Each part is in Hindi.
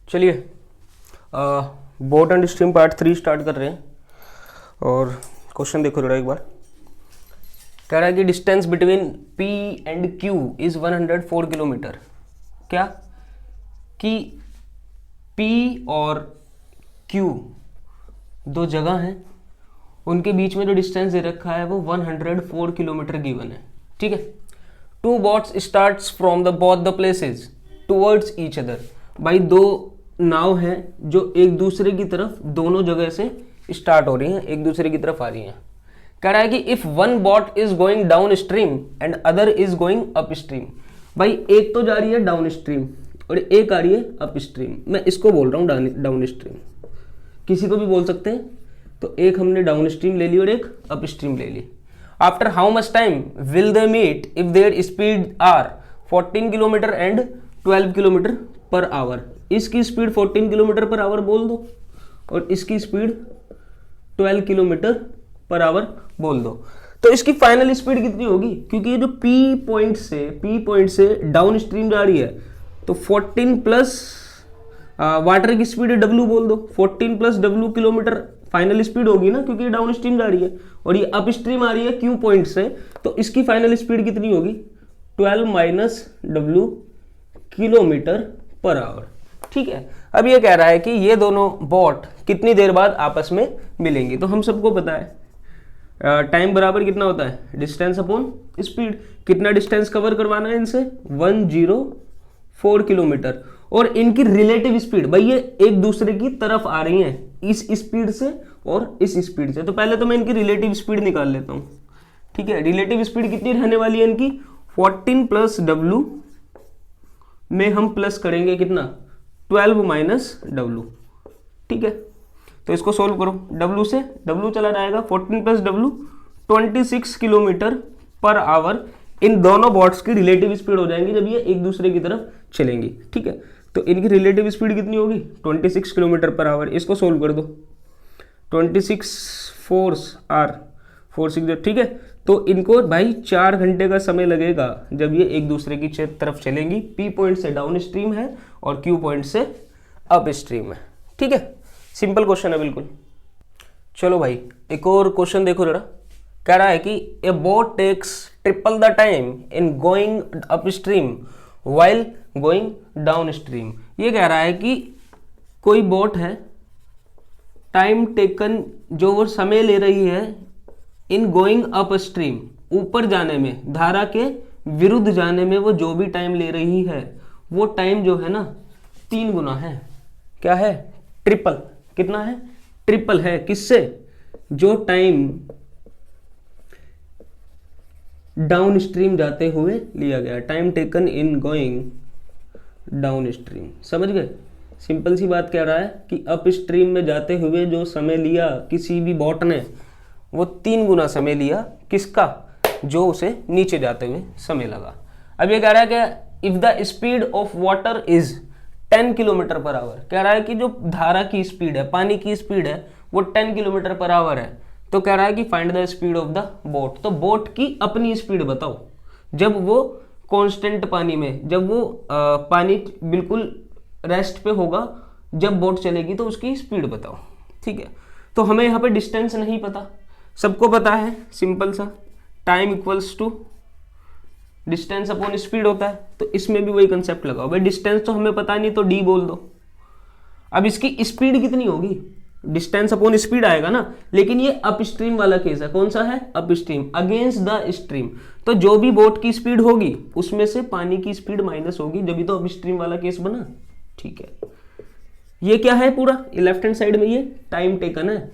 चलिए boat and stream part 3 start कर रहे हैं। और क्वेश्चन देखो जरा एक बार। कह रहा है कि distance between P and Q is 104 kilometre. क्या कि P और Q दो जगह हैं, उनके बीच में जो डिस्टेंस दे रखा है वो 104 किलोमीटर गिवन है। ठीक है। Two boats starts from the both the places towards each other. भाई दो नाव हैं जो एक दूसरे की तरफ दोनों जगह से स्टार्ट हो रही हैं, एक दूसरे की तरफ आ रही हैं। कह रहा है कि if one boat is going down stream and other is going up stream. भाई एक तो जा रही है डाउन स्ट्रीम और एक आ रही है अप स्ट्रीम। मैं इसको बोल रहा हूँ डाउन स्ट्रीम, किसी को भी बोल सकते हैं। तो एक हमने डाउन स्ट्रीम ले ली और एक अप स्ट्रीम ले ली। After how much time will they meet if their speed are 14 kilometre and 12 kilometre per hour. इसकी स्पीड 14 किलोमीटर पर आवर बोल दो और इसकी स्पीड 12 किलोमीटर पर आवर बोल दो। तो इसकी फाइनल स्पीड कितनी होगी? क्योंकि ये जो P पॉइंट से डाउन स्ट्रीम जा रही है, तो 14 प्लस वाटर की स्पीड W बोल दो। 14 plus W kilometre final speed होगी ना, क्योंकि डाउन स्ट्रीम जा रही है और ये अप स्ट्रीम आ रही है Q पॉइंट से। तो इसकी फाइनल स्पीड कितनी होगी? 12 minus W kilometre per hour. ठीक है। अब ये कह रहा है कि ये दोनों बोट कितनी देर बाद आपस में मिलेंगी। तो हम सबको पता है टाइम बराबर कितना होता है? Distance upon speed. कितना डिस्टेंस कवर करवाना है इनसे? 104 किलोमीटर। और इनकी रिलेटिव स्पीड, भाई ये एक दूसरे की तरफ आ रही हैं इस स्पीड से और इस स्पीड से। तो पहले तो मैं इनकी रिलेटिव स्पीड निकाल लेता हूं। ठीक है। रिलेटिव स्पीड कितनी रहने वाली है इनकी? 14 प्लस W में हम प्लस करेंगे कितना? 12 माइनस W। ठीक है। तो इसको सोल्व करो। W से W चला जाएगा, 14 plus W 26 kilometre per hour. इन दोनों बॉट्स की रिलेटिव स्पीड हो जाएंगी जब ये एक दूसरे की तरफ चलेंगी। ठीक है। तो इनकी रिलेटिव स्पीड कितनी होगी? 26 किलोमीटर पर आवर। इसको सोल्व कर दो। 26 फोर्स आर 460। ठीक है। तो इनको भाई 4 घंटे का समय लगेगा जब ये एक दूसरे की तरफ चलेंगी। P पॉइंट से डाउन स्ट्रीम है और Q पॉइंट से अप स्ट्रीम है। ठीक है। सिंपल क्वेश्चन है बिल्कुल। चलो भाई एक और क्वेश्चन देखो जरा। कह रहा है कि a boat takes triple the time in going up stream while going down stream. ये कह रहा है कि कोई बोट है, टाइम टेकन जो वो समय ले रही है इन गोइंग अप स्ट्रीम, ऊपर जाने में, धारा के विरुद्ध जाने में वो जो भी टाइम ले रही है वो टाइम जो है ना 3 गुना है। क्या है? ट्रिपल। कितना है? ट्रिपल है। किससे? जो टाइम डाउन स्ट्रीम जाते हुए लिया गया। Time taken in going down stream. समझ गए? सिंपल सी बात कह रहा है कि अप स्ट्रीम में जाते हुए जो समय लिया किसी भी बॉट ने, वो 3 गुना समय लिया। किसका? जो उसे नीचे जाते हुए समय लगा। अब ये कह रहा है कि if the speed of water is 10 kilometre per our. कह रहा है कि जो धारा की स्पीड है, पानी की स्पीड है, वो 10 किलोमीटर पर आवर है। तो कह रहा है कि find the speed of the boat. तो बोट की अपनी स्पीड बताओ जब वो कांस्टेंट पानी में, जब वो पानी बिल्कुल रेस्ट पे होगा, जब बोट चलेगी तो उसकी स्पीड बताओ। ठीक है। तो हमें यहाँ पे डिस्टेंस नहीं पता, सबको पता है सिंपल सा, time equals to distance upon speed होता है। तो इसमें भी वही कंसेप्ट लगाओ। भाई डिस्टेंस तो हमें पता नहीं, तो D बोल दो। अब इसकी स्पीड कितनी होगी? डिस्टेंस अपॉन स्पीड आएगा ना, लेकिन ये अप स्ट्रीम वाला केस है। कौन सा है? Up stream, against the stream. तो जो भी बोट की स्पीड होगी उसमें से पानी की स्पीड माइनस होगी, जब भी तो अप स्ट्रीम वाला केस बना। ठीक है। ये क्या है? पूरा लेफ्ट हैंड साइड में ये टाइम टेकन है।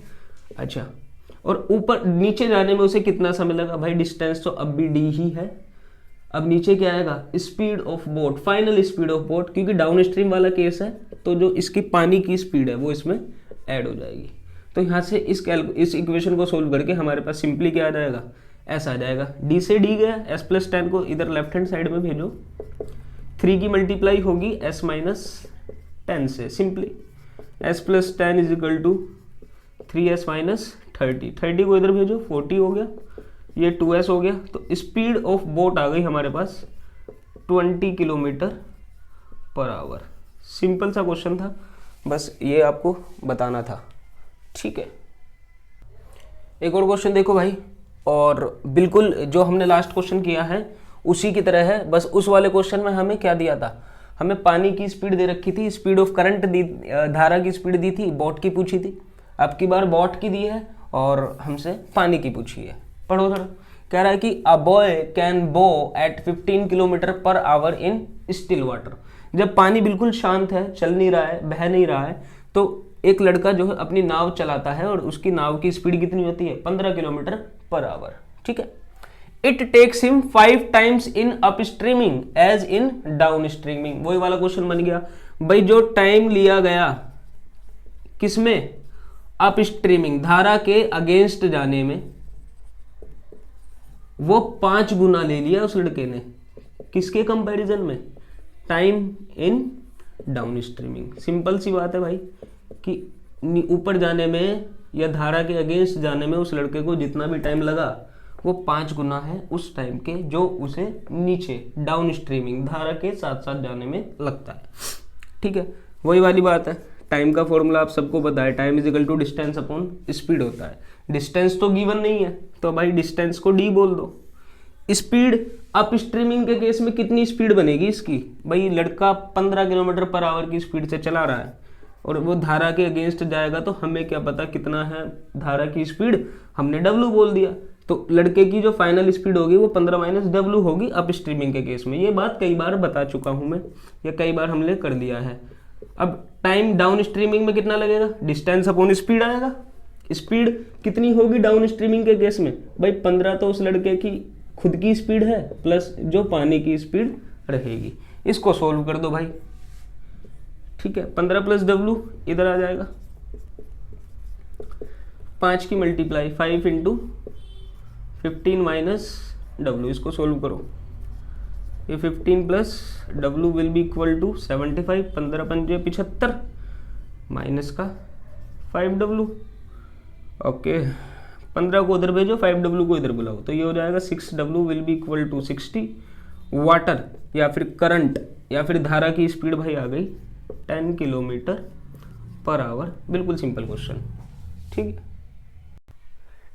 अच्छा, और ऊपर नीचे जाने में उसे कितना समय लगा? भाई डिस्टेंस तो अब भी D ही है। अब नीचे क्या आएगा? Speed of boat, final speed of boat. क्योंकि डाउन स्ट्रीम वाला केस है तो जो इसकी पानी की स्पीड है वो इसमें ऐड हो जाएगी। तो यहाँ से इस इक्वेशन को सोल्व करके हमारे पास सिंपली क्या आ जाएगा? S आ जाएगा। D से D गया, S प्लस 10 को इधर लेफ्ट हैंड साइड में भेजो। 3 की मल्टीप्लाई होगी S माइनस 10 से। Simply S plus 10 is equal to 3S minus 30। 30 को इधर भेजो, 40 हो गया, ये 2S हो गया। तो स्पीड ऑफ बोट आ गई हमारे पास 20 किलोमीटर पर आवर। सिंपल सा क्वेश्चन था, बस ये आपको बताना था, ठीक है। एक और क्वेश्चन देखो भाई, और बिल्कुल जो हमने लास्ट क्वेश्चन किया है उसी की तरह है, बस उस वाले क्वेश्चन में हमें क्या दिया था, हमें पानी की स्पीड दे रखी थी, स्पीड ऑफ करंट दी, धारा की स्पीड दी थी, बॉट की पूछी थी। अब की बार बॉट की दी है और हमसे पानी की पूछी है। पढ़ो थोड़ा। कह रहा है कि a boy can boat 15 kilometre per hour in still water. जब पानी बिल्कुल शांत है, चल नहीं रहा है, बह नहीं रहा है, तो एक लड़का जो है अपनी नाव चलाता है और उसकी नाव की स्पीड कितनी होती है, 15 किलोमीटर पर आवर, ठीक है। It takes him 5 times in up streaming as in down streaming. वही वाला क्वेश्चन बन गया भाई, जो टाइम लिया गया किसमें, अप स्ट्रीमिंग धारा के अगेंस्ट जाने में, वो 5 गुना ले लिया उस लड़के ने। किसके कंपैरिजन में, time in down streaming. Simple सी बात है भाई कि ऊपर जाने में या धारा के अगेंस्ट जाने में उस लड़के को जितना भी टाइम लगा वो 5 गुना है उस टाइम के जो उसे नीचे डाउन स्ट्रीमिंग धारा के साथ साथ जाने में लगता है, ठीक है। वही वाली बात है, टाइम का फॉर्मूला आप सबको पता है, time is equal to distance upon speed होता है। डिस्टेंस तो गिवन नहीं है तो भाई डिस्टेंस को डी बोल दो। स्पीड अप स्ट्रीमिंग के केस में कितनी स्पीड बनेगी इसकी, भाई लड़का 15 किलोमीटर पर आवर की स्पीड से चला रहा है और वो धारा के अगेंस्ट जाएगा, तो हमें क्या पता कितना है धारा की स्पीड, हमने W बोल दिया। तो लड़के की जो फाइनल स्पीड होगी वो 15 माइनस W होगी अप स्ट्रीमिंग के केस में। ये बात कई बार बता चुका हूं मैं, या कई बार हमने कर दिया है। अब टाइम डाउन स्ट्रीमिंग में कितना लगेगा, डिस्टेंस अपॉन स्पीड आएगा। स्पीड कितनी होगी डाउन स्ट्रीमिंग के केस में, भाई 15 तो उस लड़के की खुद की स्पीड है प्लस जो पानी की स्पीड रहेगी। इसको सोल्व कर दो भाई, ठीक है। 15 प्लस W इधर आ जाएगा, 5 की मल्टीप्लाई 5 इंटू 15 माइनस W, इसको सोल्व करो। ये 15 plus W will be equal to 75, 15 पंजे 75 माइनस का 5W। ओके, 15 को उधर भेजो, 5W को इधर बुलाओ, तो ये हो जाएगा 6W will be equal to 60। Water या फिर करंट या फिर धारा की स्पीड भाई आ गई 10 किलोमीटर पर आवर। बिल्कुल सिंपल क्वेश्चन, ठीक है।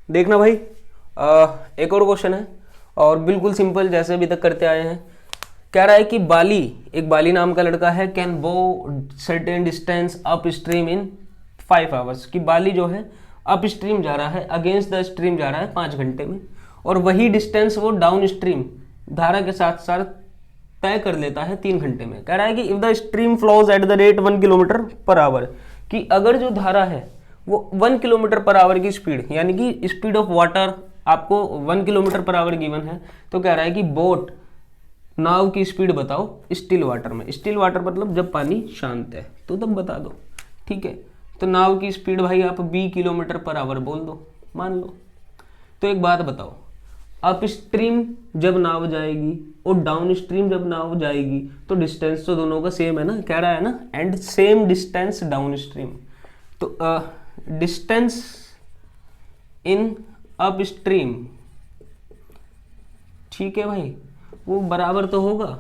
देखना भाई, एक और क्वेश्चन है और बिल्कुल सिंपल जैसे अभी तक करते आए हैं। कह रहा है कि बाली, एक बाली नाम का लड़का है, कैन बो certain distance up stream in 5 hours. कि बाली जो है अप स्ट्रीम जा रहा है, अगेंस्ट द स्ट्रीम जा रहा है 5 घंटे में, और वही डिस्टेंस वो डाउन स्ट्रीम धारा के साथ साथ तय कर लेता है 3 घंटे में। कह रहा है कि if the stream flows at the rate 1 kilometre per our, कि अगर जो धारा है वो 1 किलोमीटर पर आवर की स्पीड, यानी कि स्पीड ऑफ वाटर आपको 1 किलोमीटर पर आवर गिवन है, तो कह रहा है कि बोट नाव की स्पीड बताओ स्टिल वाटर में। स्टिल वाटर मतलब जब पानी शांत है, तो तब बता दो, ठीक है। तो नाव की स्पीड भाई आप 20 किलोमीटर पर आवर बोल दो, मान लो। तो एक बात बताओ, अप स्ट्रीम जब नाव जाएगी और डाउन स्ट्रीम जब नाव जाएगी तो डिस्टेंस तो दोनों का सेम है ना, कह रहा है ना, and same distance down stream. तो डिस्टेंस इन अप स्ट्रीम, ठीक है भाई, वो बराबर तो होगा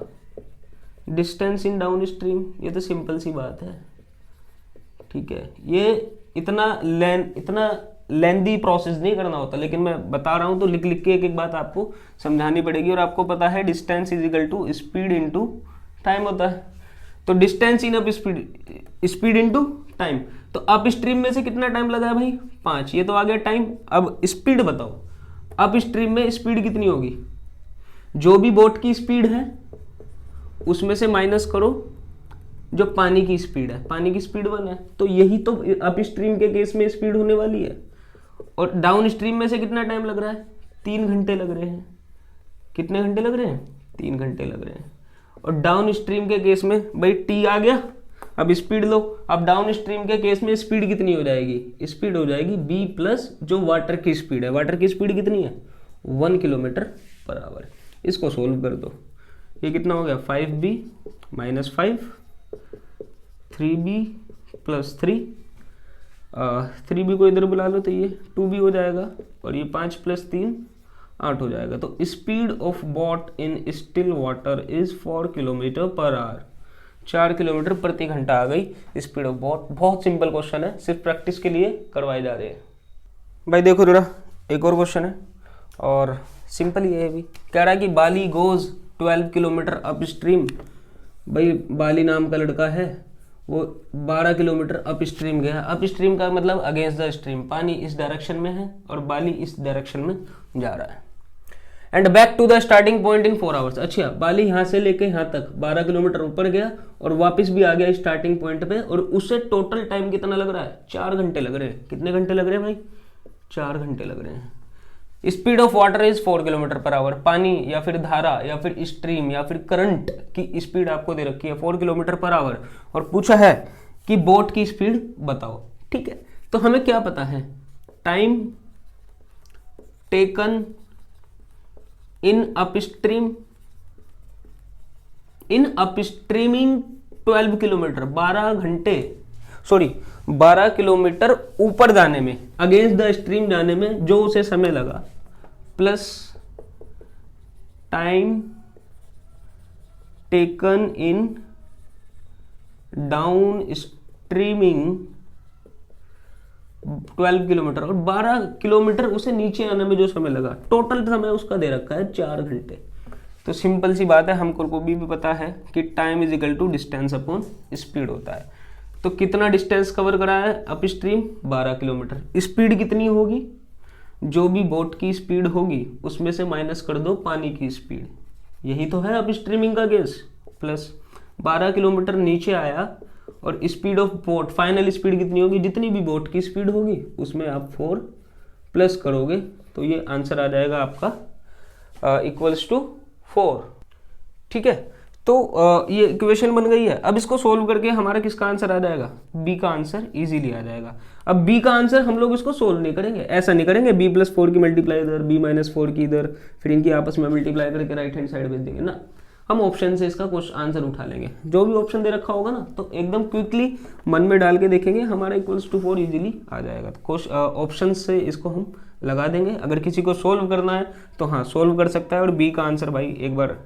डिस्टेंस इन डाउन स्ट्रीम। ये तो सिंपल सी बात है, ठीक है। ये इतना लेंदी प्रोसेस नहीं करना होता, लेकिन मैं बता रहा हूं तो लिख लिख के एक एक बात आपको समझानी पड़ेगी। और आपको पता है distance is equal to speed into time होता है। तो distance in up speed, speed into time. तो अप स्ट्रीम में से कितना टाइम लगा है भाई, 5, ये तो आ गया टाइम। अब स्पीड बताओ, अप स्ट्रीम में स्पीड कितनी होगी, जो भी बोट की स्पीड है उसमें से माइनस करो जो पानी की स्पीड है। पानी की स्पीड 1 है, तो यही तो अप स्ट्रीम के केस में स्पीड होने वाली है। और डाउन स्ट्रीम में से कितना टाइम लग रहा है, 3 घंटे लग रहे हैं। कितने घंटे लग रहे हैं, 3 घंटे लग रहे हैं। और डाउन स्ट्रीम के केस में भाई टी आ गया, अब स्पीड लो। अब डाउन स्ट्रीम के केस में स्पीड कितनी हो जाएगी, स्पीड हो जाएगी b प्लस जो वाटर की स्पीड है। वाटर की स्पीड कितनी है, 1 किलोमीटर पर आवर। इसको सोल्व कर दो, ये कितना हो गया, 5b minus 5, 3b plus 3, 3b को इधर बुला लो तो ये 2b हो जाएगा, और ये 5 प्लस 3 8 हो जाएगा। तो speed of boat in still water is 4 kilometre per our. 4 kilometre प्रति घंटा आ गई स्पीड ऑफ बोट। बहुत सिंपल क्वेश्चन है, सिर्फ प्रैक्टिस के लिए करवाए जा रहे हैं भाई। देखो जरा एक और क्वेश्चन है और सिंपल ही है भी। कह रहा है कि बाली गोज 12 किलोमीटर अप स्ट्रीम। भाई बाली नाम का लड़का है, वो 12 किलोमीटर अप स्ट्रीम गया। अप स्ट्रीम का मतलब अगेंस्ट द स्ट्रीम, पानी इस डायरेक्शन में है और बाली इस डायरेक्शन में जा रहा है। And back to the starting point in 4 hours. अच्छा, बाली यहाँ से लेके यहाँ तक 12 किलोमीटर ऊपर गया और वापस भी आ गया स्टार्टिंग पॉइंट पे, और उससे टोटल टाइम कितना लग रहा है? 4 घंटे लग रहे हैं। कितने घंटे लग रहे हैं भाई? 4 घंटे लग रहे हैं। Speed of water is 4 kilometre per our. पानी या फिर धारा या फिर स्ट्रीम या फिर करंट की स्पीड आपको दे रखी है 4 किलोमीटर पर आवर, और पूछा है कि बोट की स्पीड बताओ। ठीक है, तो हमें क्या पता है? Time taken in upstream, in upstreaming 12 kilometre, 12 kilometre ऊपर जाने में, अगेंस्ट द स्ट्रीम जाने में जो उसे समय लगा, प्लस टाइम टेकन इन डाउन स्ट्रीमिंग 12 किलोमीटर, और 12 किलोमीटर उसे नीचे आने में जो समय लगा, टोटल समय उसका दे रखा है 4 घंटे। तो सिंपल सी बात है, हमको को भी पता है कि time is equal to distance upon speed होता है। तो कितना डिस्टेंस कवर करा है अप स्ट्रीम? 12 किलोमीटर। स्पीड कितनी होगी? जो भी बोट की स्पीड होगी उसमें से माइनस कर दो पानी की स्पीड, यही तो है अप स्ट्रीमिंग का केस। प्लस 12 किलोमीटर नीचे आया और speed of boat, final speed कितनी होगी? जितनी भी बोट की स्पीड होगी उसमें आप 4 प्लस करोगे तो ये आंसर आ जाएगा आपका इक्वल्स टू 4। ठीक है, तो ये इक्वेशन बन गई है। अब इसको सोल्व करके हमारा किसका आंसर आ जाएगा? बी का आंसर इजीली आ जाएगा। अब बी का आंसर हम लोग इसको सोल्व नहीं करेंगे, ऐसा नहीं करेंगे b + 4 की मल्टीप्लाई इधर, b - 4 की इधर, फिर इनकी आपस में मल्टीप्लाई करके राइट हैंड साइड भेज देंगे ना। हम ऑप्शन से इसका कुछ आंसर उठा लेंगे, जो भी ऑप्शन दे रखा होगा ना तो एकदम क्विकली मन में डाल के देखेंगे, हमारा इक्वल्स टू 4 इजीली आ जाएगा। तो ऑप्शन से इसको हम लगा देंगे। अगर किसी को सोल्व करना है तो हाँ सोल्व कर सकता है, और बी का आंसर भाई एक बार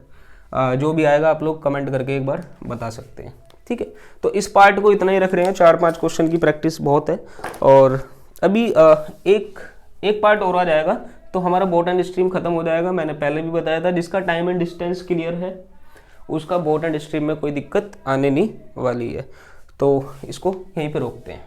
जो भी आएगा आप लोग कमेंट करके एक बार बता सकते हैं। ठीक है, तो इस पार्ट को इतना ही रख रहे हैं, 4-5 क्वेश्चन की प्रैक्टिस बहुत है। और अभी एक पार्ट और आ जाएगा तो हमारा बोट एंड स्ट्रीम खत्म हो जाएगा। मैंने पहले भी बताया था, जिसका टाइम एंड डिस्टेंस क्लियर है उसका बोट एंड स्ट्रीम में कोई दिक्कत आने नहीं वाली है। तो इसको यहीं पे रोकते हैं।